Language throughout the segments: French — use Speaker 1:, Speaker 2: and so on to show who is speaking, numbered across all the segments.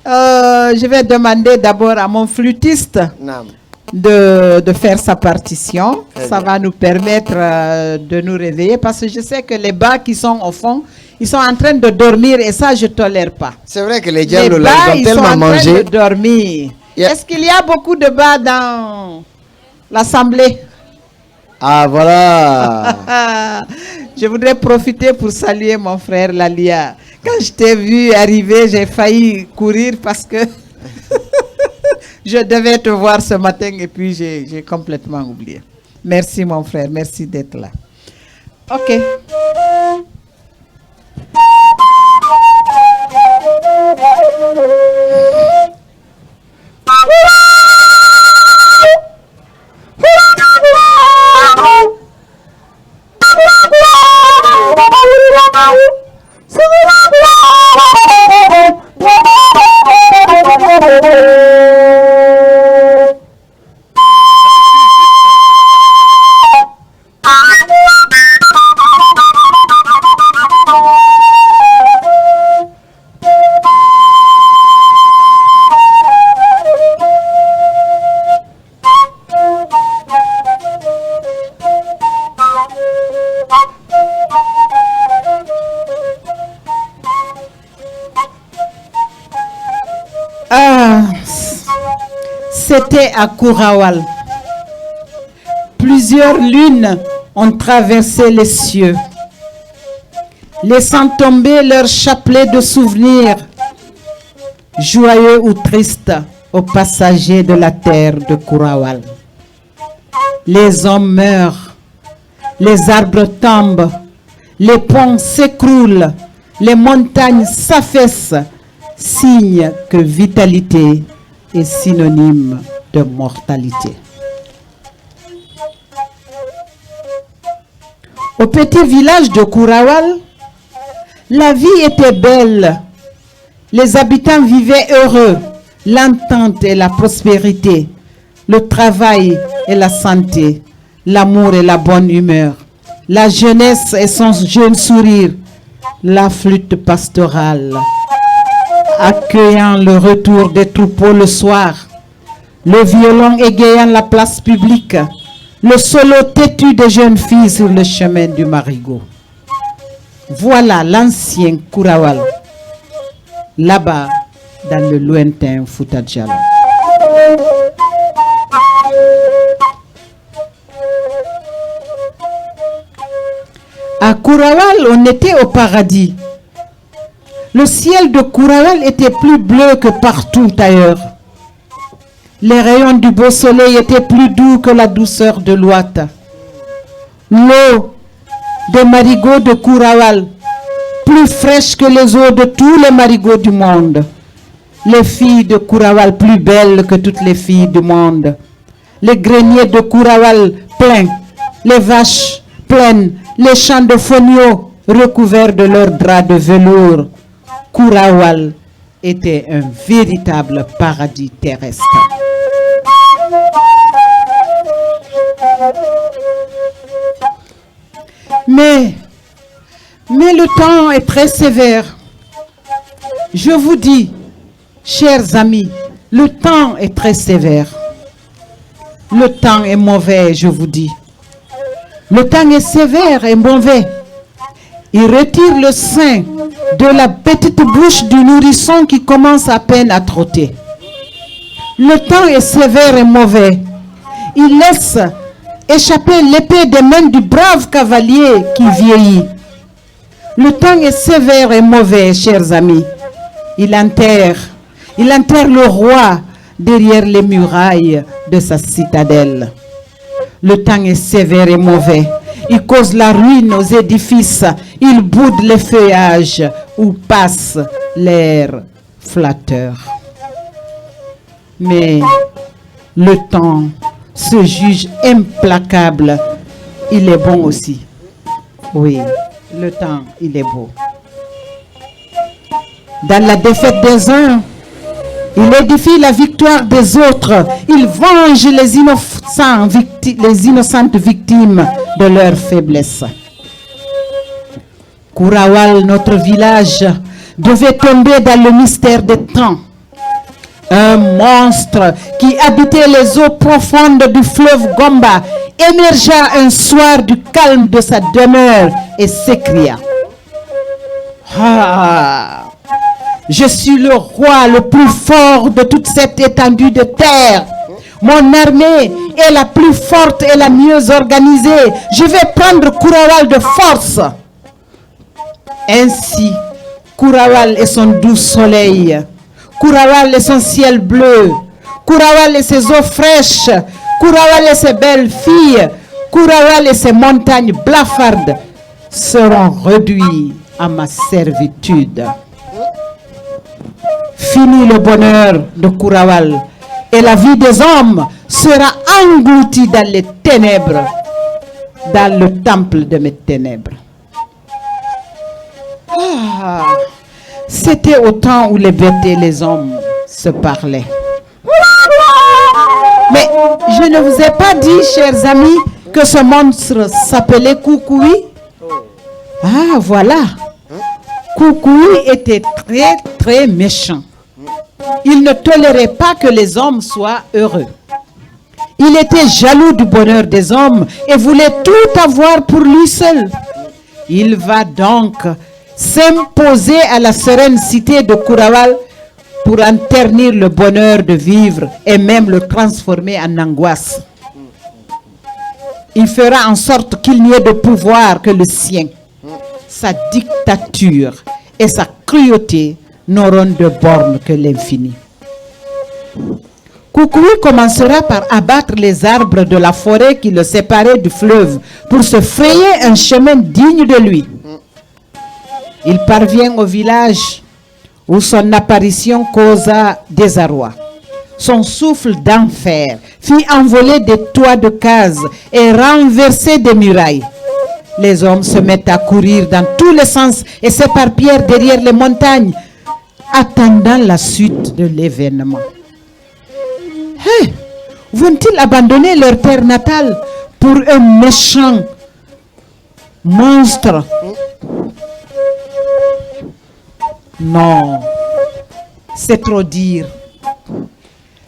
Speaker 1: Je vais demander d'abord à mon flûtiste de faire sa partition. Ça va nous permettre de nous réveiller parce que je sais que les bas qui sont au fond, ils sont en train de dormir et ça, je ne tolère pas.
Speaker 2: C'est vrai que les diables
Speaker 1: bas,
Speaker 2: ont tellement mangé.
Speaker 1: Ils sont en train de dormir. Yeah. Est-ce qu'il y a beaucoup de bas dans l'assemblée?
Speaker 2: Ah, voilà.
Speaker 1: Je voudrais profiter pour saluer mon frère Lalia. Quand je t'ai vu arriver, j'ai failli courir parce que je devais te voir ce matin et puis j'ai complètement oublié. Merci mon frère, merci d'être là. Ok. C'était à Kurawal. Plusieurs lunes ont traversé les cieux, laissant tomber leur chapelet de souvenirs, joyeux ou tristes, aux passagers de la terre de Kurawal. Les hommes meurent, les arbres tombent, les ponts s'écroulent, les montagnes s'affaissent, signe que vitalité est synonyme de mortalité. Au petit village de Kurawal, la vie était belle. Les habitants vivaient heureux, l'entente et la prospérité, le travail et la santé, l'amour et la bonne humeur, la jeunesse et son jeune sourire, la flûte pastorale accueillant le retour des troupeaux le soir, le violon égayant la place publique, le solo têtu des jeunes filles sur le chemin du marigot. Voilà l'ancien Kurawal, là-bas dans le lointain Fouta Djallon. À Kurawal, on était au paradis. Le ciel de Kurawal était plus bleu que partout ailleurs. Les rayons du beau soleil étaient plus doux que la douceur de l'Ouata. L'eau des marigots de Kurawal, plus fraîche que les eaux de tous les marigots du monde. Les filles de Kurawal plus belles que toutes les filles du monde. Les greniers de Kurawal pleins, les vaches pleines, les champs de fonio recouverts de leurs draps de velours. Kurawal était un véritable paradis terrestre. Mais le temps est très sévère. Je vous dis, chers amis, le temps est très sévère. Le temps est mauvais, je vous dis. Le temps est sévère et mauvais. Il retire le sein de la petite bouche du nourrisson qui commence à peine à trotter. Le temps est sévère et mauvais. Il laisse échapper l'épée des mains du brave cavalier qui vieillit. Le temps est sévère et mauvais, chers amis. Il enterre le roi derrière les murailles de sa citadelle. Le temps est sévère et mauvais. Il cause la ruine aux édifices. Il boude les feuillages où passe l'air flatteur. Mais le temps se juge implacable. Il est bon aussi. Oui, le temps, il est beau. Dans la défaite des uns, il édifie la victoire des autres. Il venge les innocentes victimes de leur faiblesse. Kurawal, notre village, devait tomber dans le mystère des temps. Un monstre qui habitait les eaux profondes du fleuve Gomba émergea un soir du calme de sa demeure et s'écria: Ah, je suis le roi le plus fort de toute cette étendue de terre. Mon armée est la plus forte et la mieux organisée. Je vais prendre Kurawal de force. Ainsi, Kurawal et son doux soleil, Kurawal et son ciel bleu, Kurawal et ses eaux fraîches, Kurawal et ses belles filles, Kurawal et ses montagnes blafardes seront réduits à ma servitude. Fini le bonheur de Kurawal et la vie des hommes sera engloutie dans les ténèbres, dans le temple de mes ténèbres. Ah, c'était au temps où les bêtes et les hommes se parlaient. Mais je ne vous ai pas dit, chers amis, que ce monstre s'appelait Kukui. Ah, voilà. Kukui était très, très méchant. Il ne tolérait pas que les hommes soient heureux. Il était jaloux du bonheur des hommes et voulait tout avoir pour lui seul. Il va donc s'imposer à la sereine cité de Kurawal pour en ternir le bonheur de vivre et même le transformer en angoisse. Il fera en sorte qu'il n'y ait de pouvoir que le sien. Sa dictature et sa cruauté n'auront de bornes que l'infini. Kukui commencera par abattre les arbres de la forêt qui le séparaient du fleuve pour se frayer un chemin digne de lui. Il parvient au village où son apparition causa désarroi. Son souffle d'enfer fit envoler des toits de cases et renverser des murailles. Les hommes se mettent à courir dans tous les sens et s'éparpillèrent derrière les montagnes, attendant la suite de l'événement. Hey, vont-ils abandonner leur terre natale pour un méchant monstre? Non, c'est trop dire.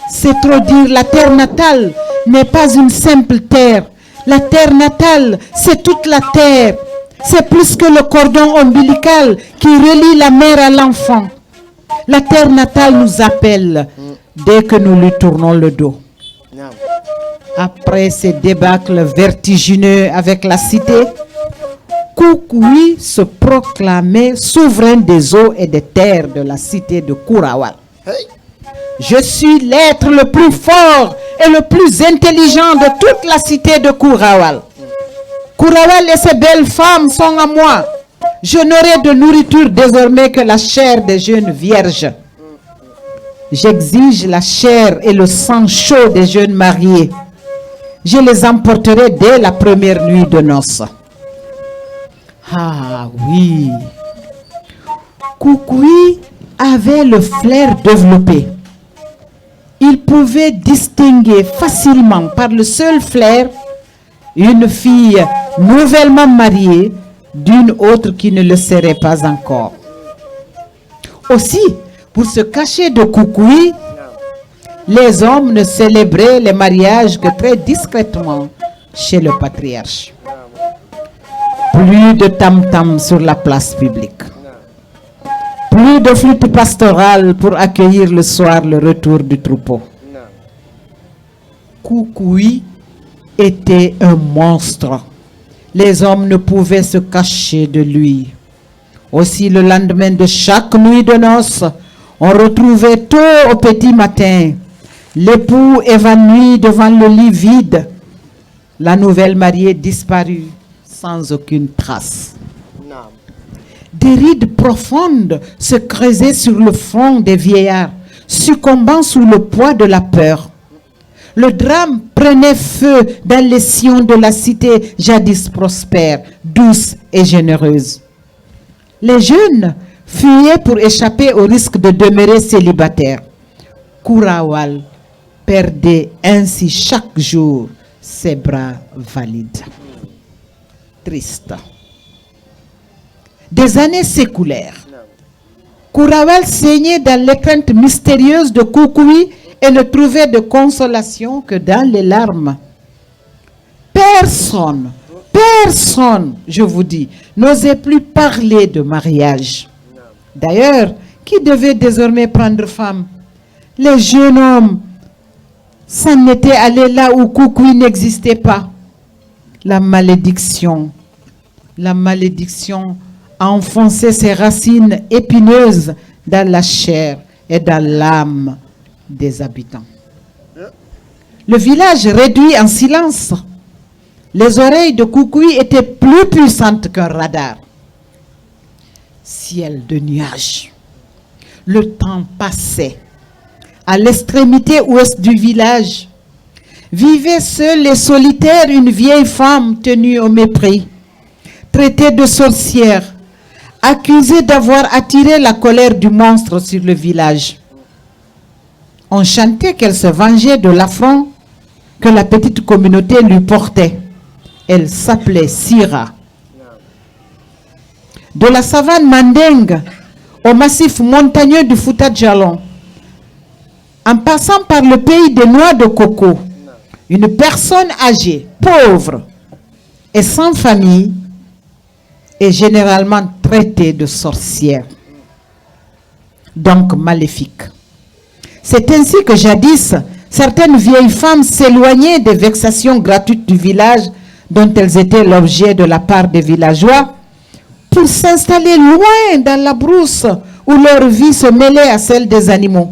Speaker 1: C'est trop dire, la terre natale n'est pas une simple terre. La terre natale, c'est toute la terre. C'est plus que le cordon ombilical qui relie la mère à l'enfant. La terre natale nous appelle dès que nous lui tournons le dos. Après ces débâcles vertigineux avec la cité, Kukui se proclamait souverain des eaux et des terres de la cité de Kurawal. Je suis l'être le plus fort et le plus intelligent de toute la cité de Kurawal. Kurawal et ses belles femmes sont à moi. Je n'aurai de nourriture désormais que la chair des jeunes vierges. J'exige la chair et le sang chaud des jeunes mariés. Je les emporterai dès la première nuit de noces. Ah oui, Kukui avait le flair développé. Il pouvait distinguer facilement par le seul flair une fille nouvellement mariée d'une autre qui ne le serait pas encore. Aussi, pour se cacher de Kukui, les hommes ne célébraient les mariages que très discrètement chez le patriarche. Plus de tam-tam sur la place publique. Plus de flûte pastorale pour accueillir le soir le retour du troupeau. Kukui était un monstre. Les hommes ne pouvaient se cacher de lui. Aussi, le lendemain de chaque nuit de noces, on retrouvait tôt au petit matin l'époux évanoui devant le lit vide, la nouvelle mariée disparue sans aucune trace. Des rides profondes se creusaient sur le front des vieillards, succombant sous le poids de la peur. Le drame prenait feu dans les sillons de la cité jadis prospère, douce et généreuse. Les jeunes fuyaient pour échapper au risque de demeurer célibataires. Kurawal perdait ainsi chaque jour ses bras valides. Triste. Des années s'écoulèrent. Kourawal saignait dans les craintes mystérieuses de Koukoui et ne trouvait de consolation que dans les larmes. Personne, je vous dis, n'osait plus parler de mariage. D'ailleurs, qui devait désormais prendre femme? Les jeunes hommes s'en étaient allés là où Koukoui n'existait pas. La malédiction a enfoncé ses racines épineuses dans la chair et dans l'âme des habitants. Le village réduit en silence. Les oreilles de Koukoui étaient plus puissantes qu'un radar. Ciel de nuages. Le temps passait. À l'extrémité ouest du village, vivait seule et solitaire une vieille femme tenue au mépris, traitée de sorcière, accusée d'avoir attiré la colère du monstre sur le village. On chantait qu'elle se vengeait de l'affront que la petite communauté lui portait. Elle s'appelait Sira. De la savane Mandingue au massif montagneux du Fouta Djallon, en passant par le pays des noix de coco, une personne âgée, pauvre et sans famille est généralement traitée de sorcière, donc maléfique. C'est ainsi que jadis, certaines vieilles femmes s'éloignaient des vexations gratuites du village dont elles étaient l'objet de la part des villageois pour s'installer loin dans la brousse où leur vie se mêlait à celle des animaux.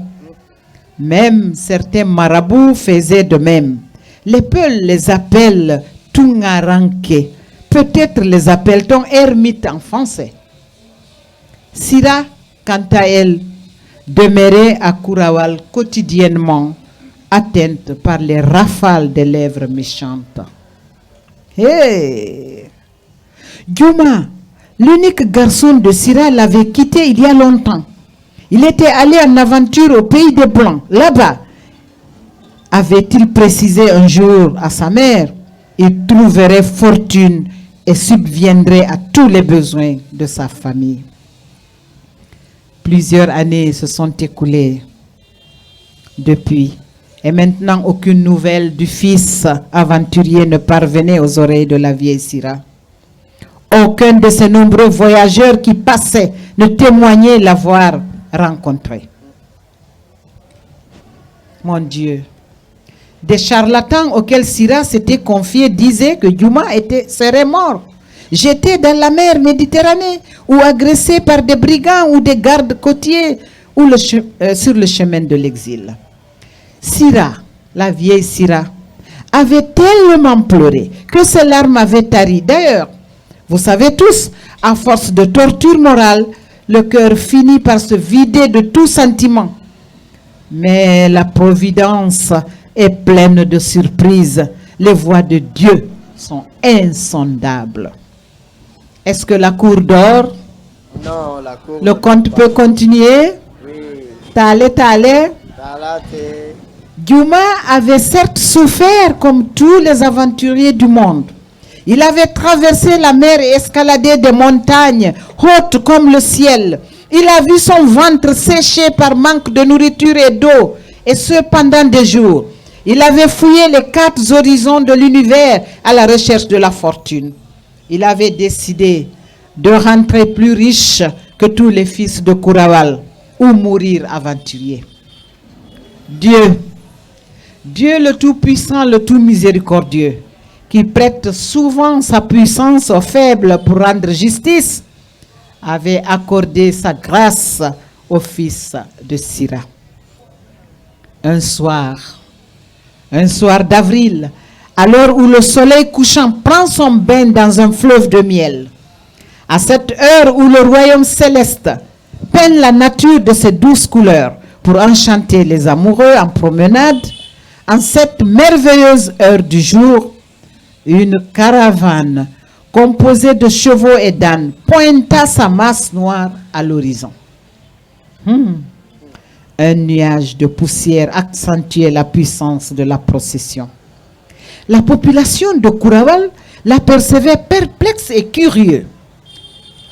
Speaker 1: Même certains marabouts faisaient de même. Les Peuls les appellent Tungaranke. Peut-être les appelle-t-on ermites en français. Sira, quant à elle, demeurait à Kourawal quotidiennement, atteinte par les rafales des lèvres méchantes. Hey! Djouma, l'unique garçon de Sira, l'avait quitté il y a longtemps. Il était allé en aventure au pays des Blancs. Là-bas, avait-il précisé un jour à sa mère, il trouverait fortune et subviendrait à tous les besoins de sa famille. Plusieurs années se sont écoulées depuis. Et maintenant, aucune nouvelle du fils aventurier ne parvenait aux oreilles de la vieille Sira. Aucun de ces nombreux voyageurs qui passaient ne témoignait l'avoir rencontré. Mon Dieu, des charlatans auxquels Sira s'était confié disaient que Djouma serait mort, jeté dans la mer Méditerranée ou agressé par des brigands ou des gardes côtiers ou sur le chemin de l'exil. Sira, la vieille Sira, avait tellement pleuré que ses larmes avaient tari. D'ailleurs, vous savez tous, à force de torture morale, le cœur finit par se vider de tout sentiment. Mais la providence est pleine de surprises. Les voies de Dieu sont insondables. Est-ce que la cour dort?
Speaker 2: Non, la cour.
Speaker 1: Le conte peut continuer?
Speaker 2: Oui.
Speaker 1: T'allais.
Speaker 2: Talate.
Speaker 1: Djouma avait certes souffert comme tous les aventuriers du monde. Il avait traversé la mer et escaladé des montagnes hautes comme le ciel. Il a vu son ventre séché par manque de nourriture et d'eau, et ce pendant des jours. Il avait fouillé les 4 horizons de l'univers à la recherche de la fortune. Il avait décidé de rentrer plus riche que tous les fils de Kourawal ou mourir aventurier. Dieu le Tout-Puissant, le Tout-Miséricordieux, qui prête souvent sa puissance aux faibles pour rendre justice, avait accordé sa grâce au fils de Sira. Un soir d'avril, à l'heure où le soleil couchant prend son bain dans un fleuve de miel, à cette heure où le royaume céleste peint la nature de ses douces couleurs pour enchanter les amoureux en promenade, en cette merveilleuse heure du jour, une caravane composée de chevaux et d'ânes pointa sa masse noire à l'horizon. Un nuage de poussière accentuait la puissance de la procession. La population de Kourawal l'apercevait perplexe et curieux.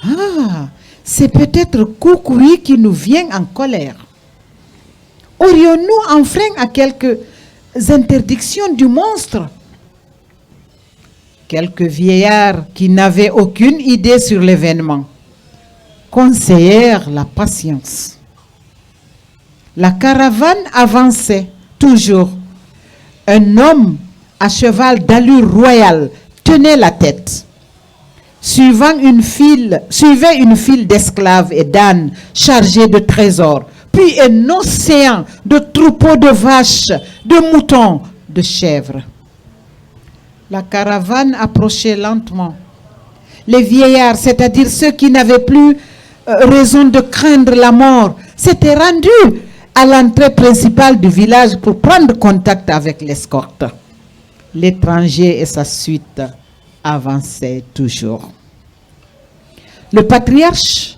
Speaker 1: Ah, c'est peut-être Koukoui qui nous vient en colère. Aurions-nous enfreint à quelques interdictions du monstre? Quelques vieillards qui n'avaient aucune idée sur l'événement conseillèrent la patience. La caravane avançait toujours. Un homme à cheval d'allure royale tenait la tête. Suivait une file d'esclaves et d'ânes chargés de trésors, puis un océan de troupeaux de vaches, de moutons, de chèvres. La caravane approchait lentement. Les vieillards, c'est-à-dire ceux qui n'avaient plus raison de craindre la mort, s'étaient rendus à l'entrée principale du village pour prendre contact avec l'escorte. L'étranger et sa suite avançaient toujours. Le patriarche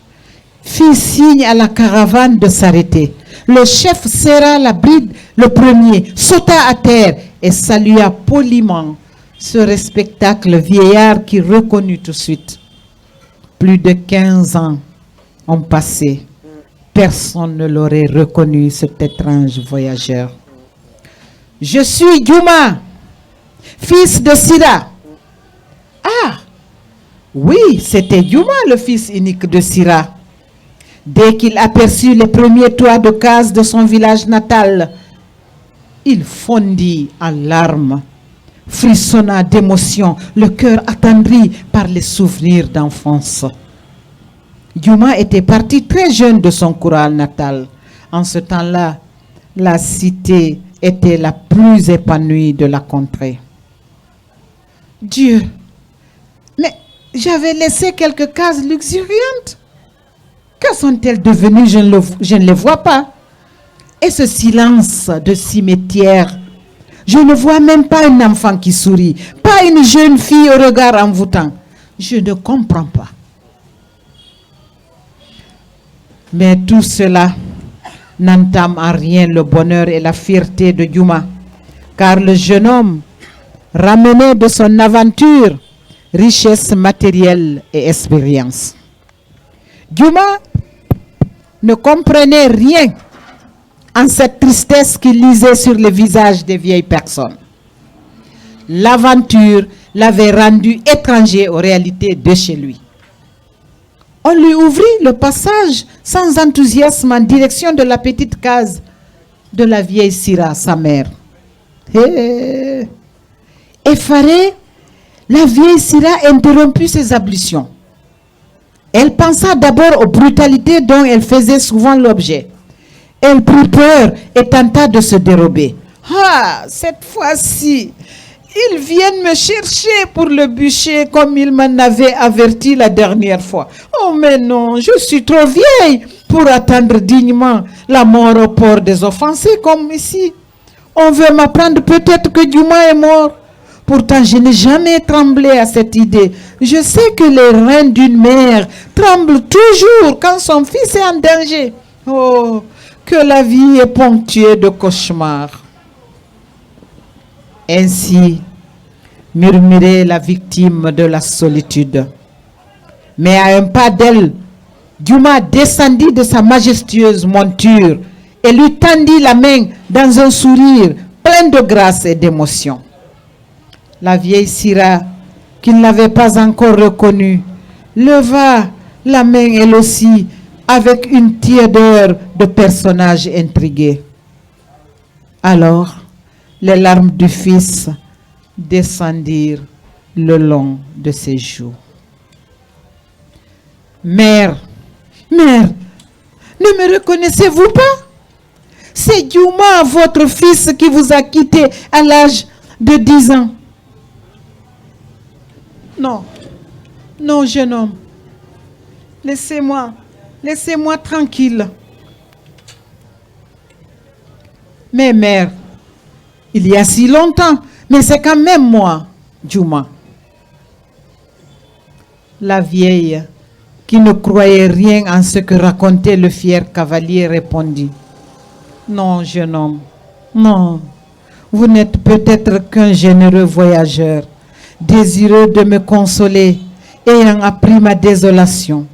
Speaker 1: fit signe à la caravane de s'arrêter. Le chef serra la bride le premier, sauta à terre et salua poliment ce respectable vieillard qui reconnut tout de suite. Plus de 15 ans ont passé. Personne ne l'aurait reconnu, cet étrange voyageur. Je suis Djouma, fils de Sira. Ah, oui, c'était Djouma, le fils unique de Sira. Dès qu'il aperçut les premiers toits de cases de son village natal, il fondit en larmes, frissonna d'émotion, le cœur attendri par les souvenirs d'enfance. Djouma était parti très jeune de son Koural natal. En ce temps-là, la cité était la plus épanouie de la contrée. Dieu, mais j'avais laissé quelques cases luxuriantes. Que sont-elles devenues? Je ne les vois pas. Et ce silence de cimetière, je ne vois même pas un enfant qui sourit, pas une jeune fille au regard envoûtant. Je ne comprends pas. Mais tout cela n'entame en rien le bonheur et la fierté de Djouma, car le jeune homme ramenait de son aventure richesse matérielle et expérience. Djouma ne comprenait rien en cette tristesse qui lisait sur les visages des vieilles personnes. L'aventure l'avait rendu étranger aux réalités de chez lui. On lui ouvrit le passage sans enthousiasme en direction de la petite case de la vieille Sira, sa mère. Effarée, la vieille Sira interrompit ses ablutions. Elle pensa d'abord aux brutalités dont elle faisait souvent l'objet. Elle prit peur et tenta de se dérober. Ah, cette fois-ci, ils viennent me chercher pour le bûcher comme ils m'en avaient averti la dernière fois. Oh mais non, je suis trop vieille pour attendre dignement la mort au port des offensés comme ici. On veut m'apprendre peut-être que Djouma est mort. Pourtant, je n'ai jamais tremblé à cette idée. Je sais que les reins d'une mère tremblent toujours quand son fils est en danger. Oh, que la vie est ponctuée de cauchemars. Ainsi murmurait la victime de la solitude. Mais à un pas d'elle, Djouma descendit de sa majestueuse monture et lui tendit la main dans un sourire plein de grâce et d'émotion. La vieille Sira, qui ne l'avait pas encore reconnue, leva la main elle aussi avec une tiédeur de personnage intrigué. Alors, les larmes du fils descendirent le long de ses joues. Mère, mère, ne me reconnaissez-vous pas? C'est Djouma, votre fils, qui vous a quitté à l'âge de 10 ans. Non, non, jeune homme. Laissez-moi tranquille. Mais mère, il y a si longtemps, mais c'est quand même moi, Djouma. La vieille, qui ne croyait rien en ce que racontait le fier cavalier, répondit. Non, jeune homme, non. Vous n'êtes peut-être qu'un généreux voyageur, désireux de me consoler, ayant appris ma désolation.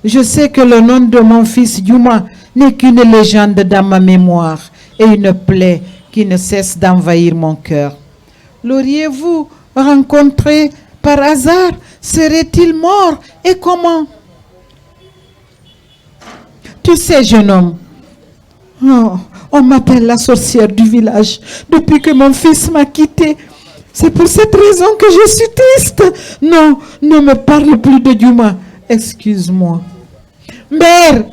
Speaker 1: Je sais que le nom de mon fils Yuma n'est qu'une légende dans ma mémoire et une plaie qui ne cesse d'envahir mon cœur. L'auriez-vous rencontré par hasard? Serait-il mort? Et comment? Tu sais, jeune homme, on m'appelle la sorcière du village depuis que mon fils m'a quitté. C'est pour cette raison que je suis triste. Non, ne me parle plus de Yuma. Excuse-moi. Mère,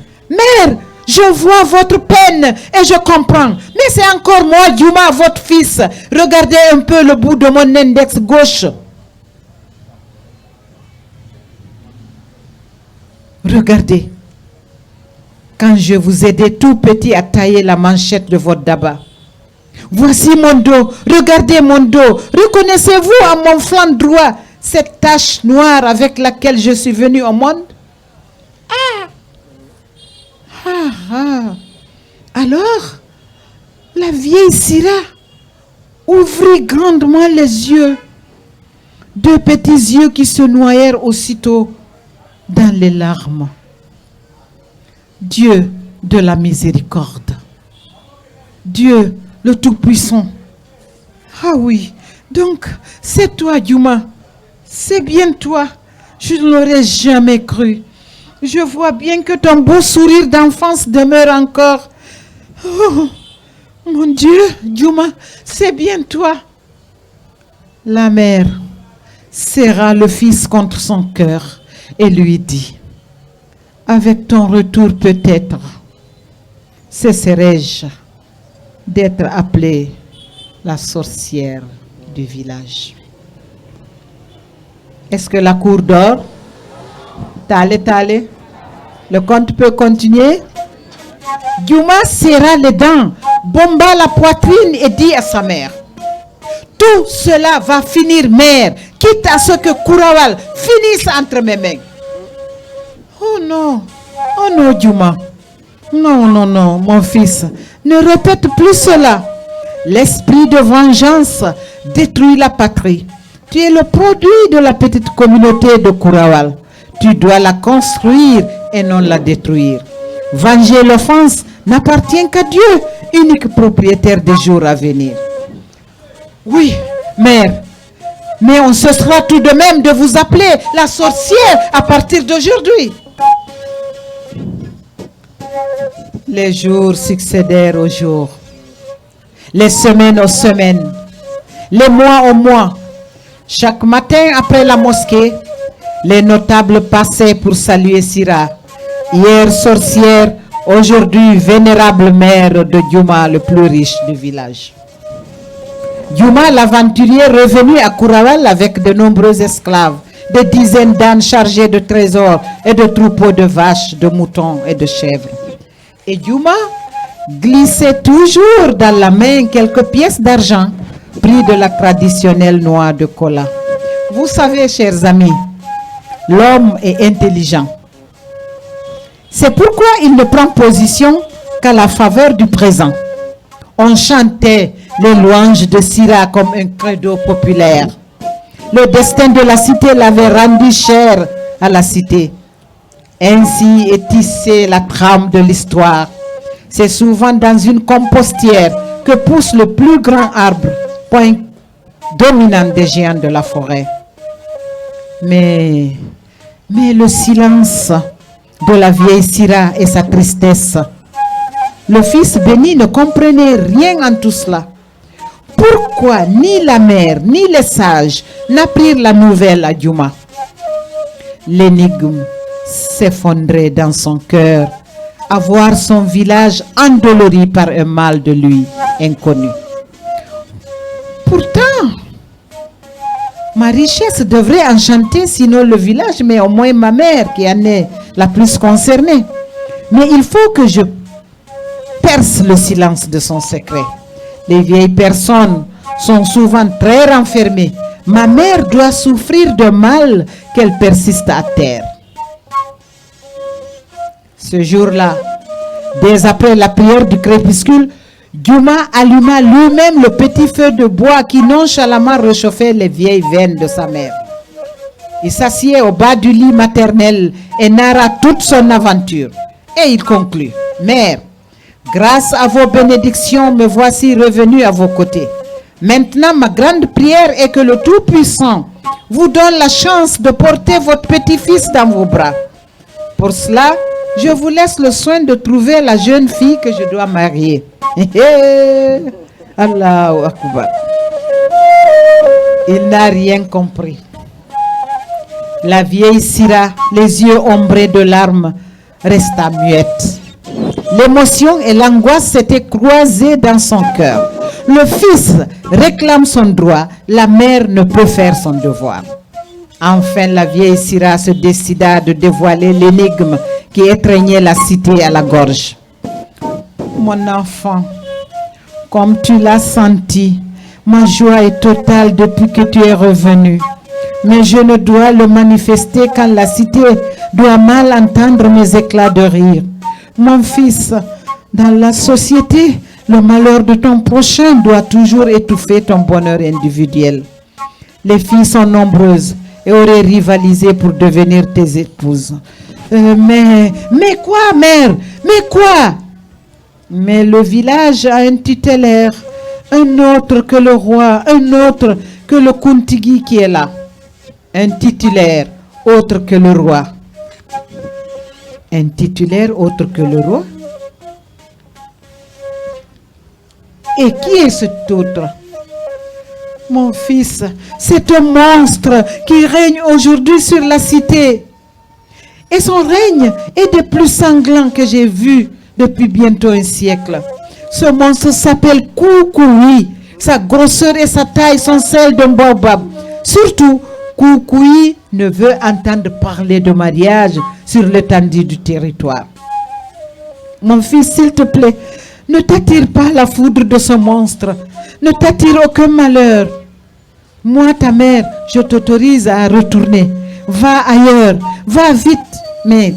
Speaker 1: je vois votre peine et je comprends. Mais c'est encore moi, Yuma, votre fils. Regardez un peu le bout de mon index gauche. Regardez. Quand je vous aidais tout petit à tailler la manchette de votre daba. Voici mon dos. Regardez mon dos. Reconnaissez-vous à mon flanc droit cette tache noire avec laquelle je suis venu au monde? Alors, la vieille Sira ouvrit grandement les yeux. Deux petits yeux qui se noyèrent aussitôt dans les larmes. Dieu de la miséricorde. Dieu le Tout-Puissant. Ah oui, donc c'est toi, Yuma. C'est bien toi. Je ne l'aurais jamais cru. Je vois bien que ton beau sourire d'enfance demeure encore. Oh, mon Dieu, Yuma, c'est bien toi. La mère serra le fils contre son cœur et lui dit: avec ton retour peut-être, cesserai-je d'être appelée la sorcière du village. Est-ce que la cour dort? Tale. Le conte peut continuer. Yuma serra les dents, bomba la poitrine et dit à sa mère: tout cela va finir, mère, quitte à ce que Kurawal finisse entre mes mains. Oh non, Yuma. Non, mon fils, ne répète plus cela. L'esprit de vengeance détruit la patrie. Tu es le produit de la petite communauté de Kurawal. Tu dois la construire et non la détruire. Venger l'offense n'appartient qu'à Dieu, unique propriétaire des jours à venir. Oui, mère, mais on cessera tout de même de vous appeler la sorcière à partir d'aujourd'hui. Les jours succédèrent aux jours, les semaines aux semaines, les mois aux mois. Chaque matin après la mosquée, les notables passaient pour saluer Sira. Hier sorcière, aujourd'hui vénérable mère de Yuma, le plus riche du village. Yuma, l'aventurier, revenu à Kurawal avec de nombreux esclaves, des dizaines d'ânes chargés de trésors et de troupeaux de vaches, de moutons et de chèvres. Et Yuma glissait toujours dans la main quelques pièces d'argent pris de la traditionnelle noix de cola. Vous savez, chers amis, l'homme est intelligent. C'est pourquoi il ne prend position qu'à la faveur du présent. On chantait les louanges de Sira comme un credo populaire. Le destin de la cité l'avait rendu cher à la cité. Ainsi est tissée la trame de l'histoire. C'est souvent dans une compostière que pousse le plus grand arbre, point dominant des géants de la forêt. Mais le silence de la vieille Sira et sa tristesse. Le fils béni ne comprenait rien en tout cela. Pourquoi ni la mère ni les sages n'apprirent la nouvelle à Yuma? L'énigme s'effondrait dans son cœur à voir son village endolori par un mal de lui inconnu. Pourtant, ma richesse devrait enchanter sinon le village, mais au moins ma mère qui en est la plus concernée. Mais il faut que je perce le silence de son secret. Les vieilles personnes sont souvent très renfermées. Ma mère doit souffrir de mal qu'elle persiste à terre. Ce jour-là, dès après la prière du crépuscule, Yuma alluma lui-même le petit feu de bois qui nonchalamment réchauffait les vieilles veines de sa mère. Il s'assied au bas du lit maternel et narra toute son aventure. Et il conclut: Mère, grâce à vos bénédictions, me voici revenu à vos côtés. Maintenant, ma grande prière est que le Tout-Puissant vous donne la chance de porter votre petit-fils dans vos bras. Pour cela, je vous laisse le soin de trouver la jeune fille que je dois marier. Allahu Akbar. Il n'a rien compris. La vieille Sira, les yeux ombrés de larmes, resta muette. L'émotion et l'angoisse s'étaient croisées dans son cœur. Le fils réclame son droit, la mère ne peut faire son devoir. Enfin, la vieille Sira se décida de dévoiler l'énigme qui étreignait la cité à la gorge. Mon enfant, comme tu l'as senti, ma joie est totale depuis que tu es revenu. Mais je ne dois le manifester quand la cité doit mal entendre mes éclats de rire. Mon fils, dans la société, le malheur de ton prochain doit toujours étouffer ton bonheur individuel. Les filles sont nombreuses et auraient rivalisé pour devenir tes épouses. Mais quoi, mère? Mais quoi? Mais le village a un tutélaire, un autre que le roi, un autre que le Kuntigi qui est là. Un titulaire autre que le roi. Un titulaire autre que le roi? Et qui est cet autre? Mon fils, c'est un monstre qui règne aujourd'hui sur la cité. Et son règne est des plus sanglants que j'ai vu depuis bientôt un siècle. Ce monstre s'appelle Koukoui. Sa grosseur et sa taille sont celles d'un baobab. Surtout, Koukoui ne veut entendre parler de mariage sur l'étendue du territoire. Mon fils, s'il te plaît, ne t'attire pas la foudre de ce monstre. Ne t'attire aucun malheur. Moi, ta mère, je t'autorise à retourner. Va ailleurs, va vite. Mais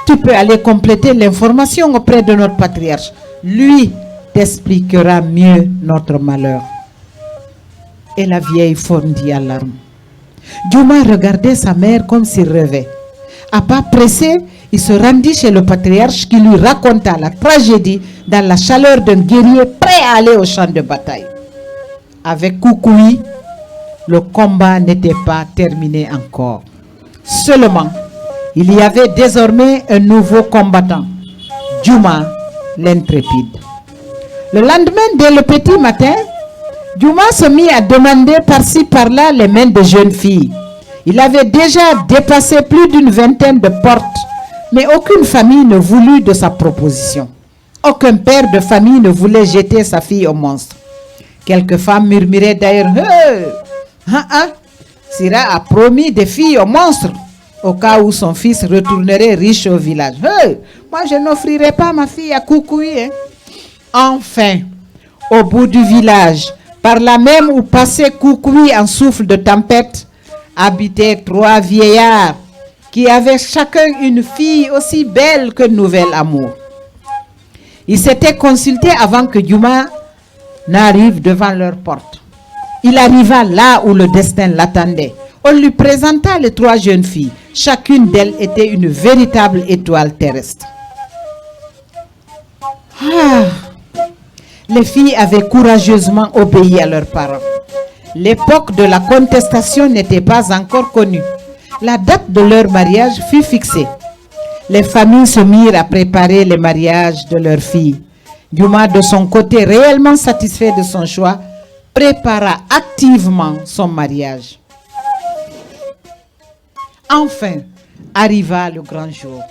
Speaker 1: tu peux aller compléter l'information auprès de notre patriarche. Lui t'expliquera mieux notre malheur. Et la vieille fondit en larmes. Djouma regardait sa mère comme s'il rêvait. À pas pressé, il se rendit chez le patriarche qui lui raconta la tragédie dans la chaleur d'un guerrier prêt à aller au champ de bataille. Avec Koukoui, le combat n'était pas terminé encore. Seulement, il y avait désormais un nouveau combattant, Djouma, l'intrépide. Le lendemain, dès le petit matin, Djouma se mit à demander par-ci par-là les mains de jeunes filles. Il avait déjà dépassé plus d'une vingtaine de portes, mais aucune famille ne voulut de sa proposition. Aucun père de famille ne voulait jeter sa fille au monstre. Quelques femmes murmuraient d'ailleurs: Sira a promis des filles au monstre au cas où son fils retournerait riche au village. Moi, je n'offrirai pas ma fille à Koukoui. Enfin, au bout du village, par là même où passait Koukoui en souffle de tempête, habitaient 3 vieillards qui avaient chacun une fille aussi belle que nouvel amour. Ils s'étaient consultés avant que Djouma n'arrive devant leur porte. Il arriva là où le destin l'attendait. On lui présenta les 3 jeunes filles. Chacune d'elles était une véritable étoile terrestre. Les filles avaient courageusement obéi à leurs parents. L'époque de la contestation n'était pas encore connue. La date de leur mariage fut fixée. Les familles se mirent à préparer le mariage de leurs filles. Djouma, de son côté, réellement satisfait de son choix, prépara activement son mariage. Enfin, arriva le grand jour.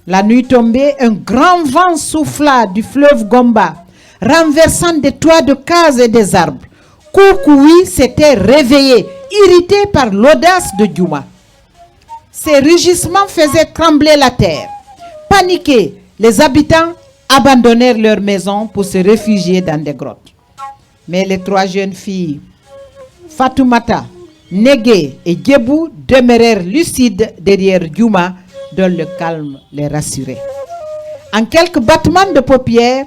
Speaker 1: La nuit tombée, un grand vent souffla du fleuve Gomba, renversant des toits de cases et des arbres. Koukoui s'était réveillé, irrité par l'audace de Djouma. Ces rugissements faisaient trembler la terre. Paniqués, les habitants abandonnèrent leurs maisons pour se réfugier dans des grottes. Mais les 3 jeunes filles, Fatoumata, Négué et Djebou, demeurèrent lucides derrière Djouma, dont le calme les rassurait. En quelques battements de paupières,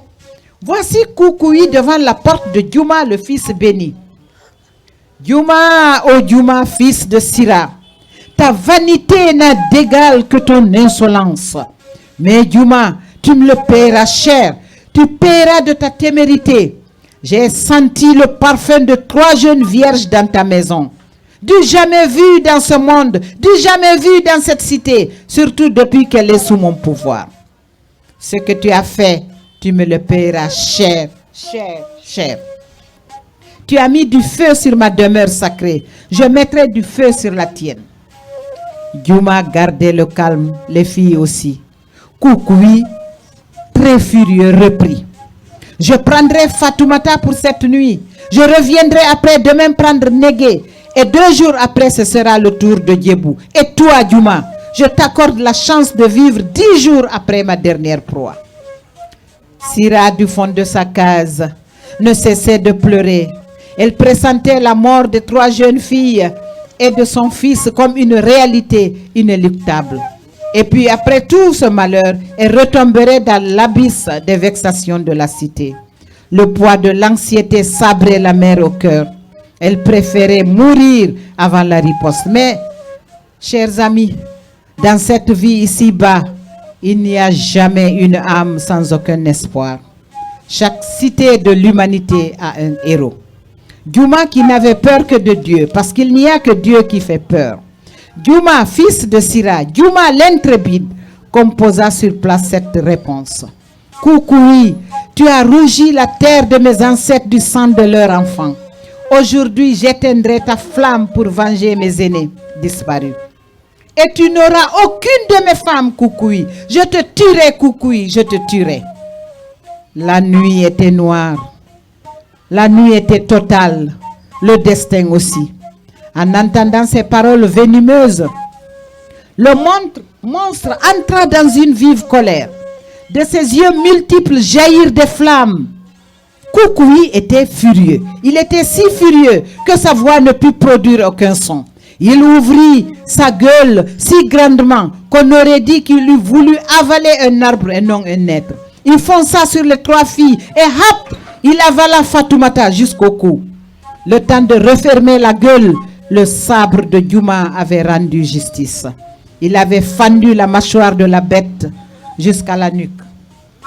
Speaker 1: voici Koukoui devant la porte de Djouma, le fils béni. Djouma, ô Djouma, fils de Sira, ta vanité n'a d'égal que ton insolence. Mais Djouma, tu me le paieras cher, tu paieras de ta témérité. J'ai senti le parfum de 3 jeunes vierges dans ta maison. Du jamais vu dans ce monde, du jamais vu dans cette cité, surtout depuis qu'elle est sous mon pouvoir. Ce que tu as fait, tu me le paieras cher, cher, cher. Tu as mis du feu sur ma demeure sacrée, je mettrai du feu sur la tienne. Djouma gardait le calme, les filles aussi. Koukoui, très furieux, reprit. Je prendrai Fatoumata pour cette nuit. Je reviendrai après demain prendre Négué. Et 2 jours après, ce sera le tour de Djebou. Et toi, Djouma, je t'accorde la chance de vivre 10 jours après ma dernière proie. Sira, du fond de sa case, ne cessait de pleurer. Elle pressentait la mort de 3 jeunes filles et de son fils comme une réalité inéluctable. Et puis après tout ce malheur, elle retomberait dans l'abysse des vexations de la cité. Le poids de l'anxiété sabrait la mère au cœur. Elle préférait mourir avant la riposte. Mais, chers amis, dans cette vie ici-bas, il n'y a jamais une âme sans aucun espoir. Chaque cité de l'humanité a un héros. Djouma qui n'avait peur que de Dieu, parce qu'il n'y a que Dieu qui fait peur. Djouma, fils de Sira, Djouma l'intrépide, composa sur place cette réponse. Koukoui, tu as rougi la terre de mes ancêtres du sang de leurs enfants. Aujourd'hui, j'éteindrai ta flamme pour venger mes aînés disparus. Et tu n'auras aucune de mes femmes, Koukoui. Je te tuerai, Koukoui, je te tuerai. La nuit était noire. La nuit était totale. Le destin aussi. En entendant ces paroles venimeuses, le monstre entra dans une vive colère. De ses yeux multiples jaillirent des flammes. Koukoui était furieux. Il était si furieux que sa voix ne put produire aucun son. Il ouvrit sa gueule si grandement qu'on aurait dit qu'il eût voulu avaler un arbre et non un être. Il fonça sur les 3 filles et hop, il avala Fatoumata jusqu'au cou. Le temps de refermer la gueule, le sabre de Djouma avait rendu justice. Il avait fendu la mâchoire de la bête jusqu'à la nuque.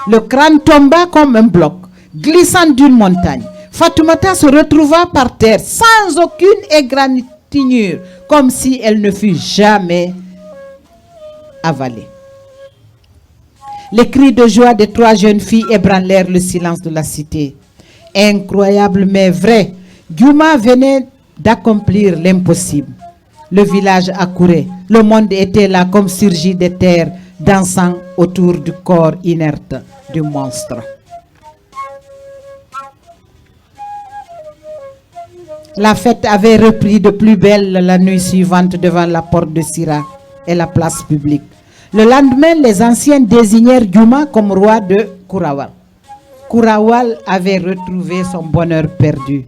Speaker 1: Le crâne tomba comme un bloc, glissant d'une montagne. Fatoumata se retrouva par terre sans aucune égratignure, comme si elle ne fût jamais avalée. Les cris de joie des 3 jeunes filles ébranlèrent le silence de la cité. Incroyable mais vrai, Djouma venait d'accomplir l'impossible. Le village accourait. Le monde était là comme surgi des terres, dansant autour du corps inerte du monstre. La fête avait repris de plus belle la nuit suivante devant la porte de Sira et la place publique. Le lendemain, les anciens désignèrent Djouma comme roi de Kourawal. Kourawal avait retrouvé son bonheur perdu.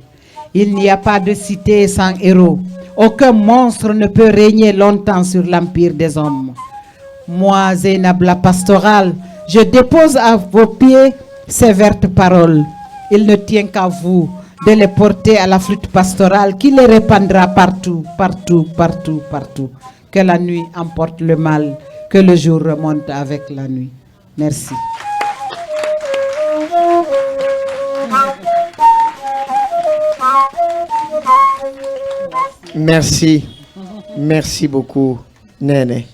Speaker 1: Il n'y a pas de cité sans héros. Aucun monstre ne peut régner longtemps sur l'empire des hommes. Moi, Zainab la pastorale, je dépose à vos pieds ces vertes paroles. Il ne tient qu'à vous de les porter à la flûte pastorale qui les répandra partout, partout, partout, partout. Que la nuit emporte le mal, que le jour remonte avec la nuit. Merci.
Speaker 2: Merci. Merci beaucoup, Néné.